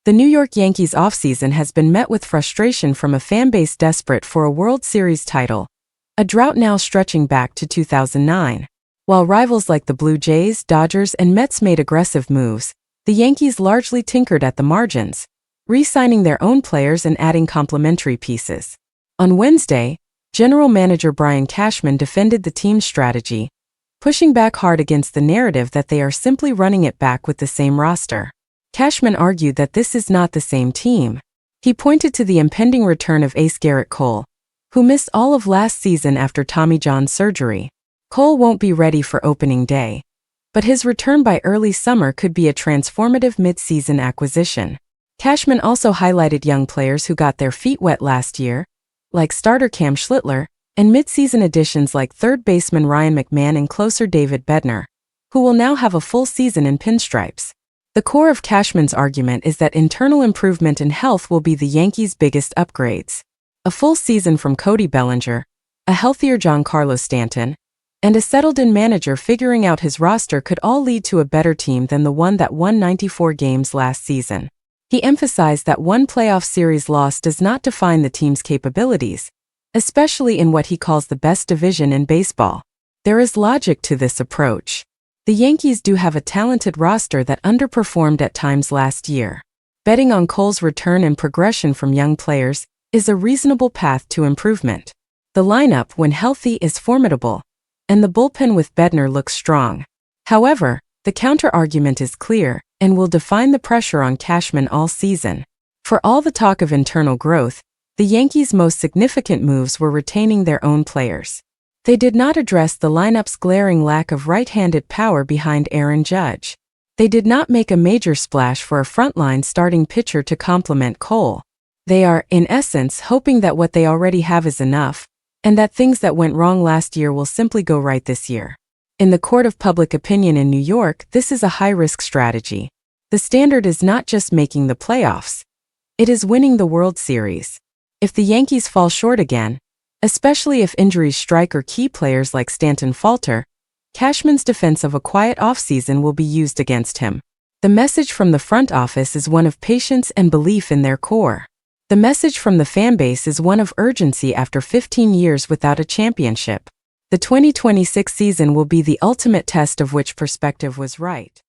The New York Yankees offseason has been met with frustration from a fanbase desperate for a World Series title, a drought now stretching back to 2009. While rivals like the Blue Jays, Dodgers, and Mets made aggressive moves, the Yankees largely tinkered at the margins, re-signing their own players and adding complementary pieces. On Wednesday, General Manager Brian Cashman defended the team's strategy, pushing back hard against the narrative that they are simply running it back with the same roster. Cashman argued that this is not the same team. He pointed to the impending return of ace Gerrit Cole, who missed all of last season after Tommy John surgery. Cole won't be ready for opening day, but his return by early summer could be a transformative mid-season acquisition. Cashman also highlighted young players who got their feet wet last year, like starter Cam Schlittler, and mid-season additions like third baseman Ryan McMahon and closer David Bednar, who will now have a full season in pinstripes. The core of Cashman's argument is that internal improvement and health will be the Yankees' biggest upgrades. A full season from Cody Bellinger, a healthier Giancarlo Stanton, and a settled-in manager figuring out his roster could all lead to a better team than the one that won 94 games last season. He emphasized that one playoff series loss does not define the team's capabilities, especially in what he calls the best division in baseball. There is logic to this approach. The Yankees do have a talented roster that underperformed at times last year. Betting on Cole's return and progression from young players is a reasonable path to improvement. The lineup, when healthy, is formidable, and the bullpen with Bednar looks strong. However, the counter-argument is clear and will define the pressure on Cashman all season. For all the talk of internal growth, the Yankees' most significant moves were retaining their own players. They did not address the lineup's glaring lack of right-handed power behind Aaron Judge. They did not make a major splash for a frontline starting pitcher to complement Cole. They are, in essence, hoping that what they already have is enough, and that things that went wrong last year will simply go right this year. In the court of public opinion in New York, this is a high-risk strategy. The standard is not just making the playoffs. It is winning the World Series. If the Yankees fall short again, especially if injuries strike or key players like Stanton falter, Cashman's defense of a quiet offseason will be used against him. The message from the front office is one of patience and belief in their core. The message from the fanbase is one of urgency after 15 years without a championship. The 2026 season will be the ultimate test of which perspective was right.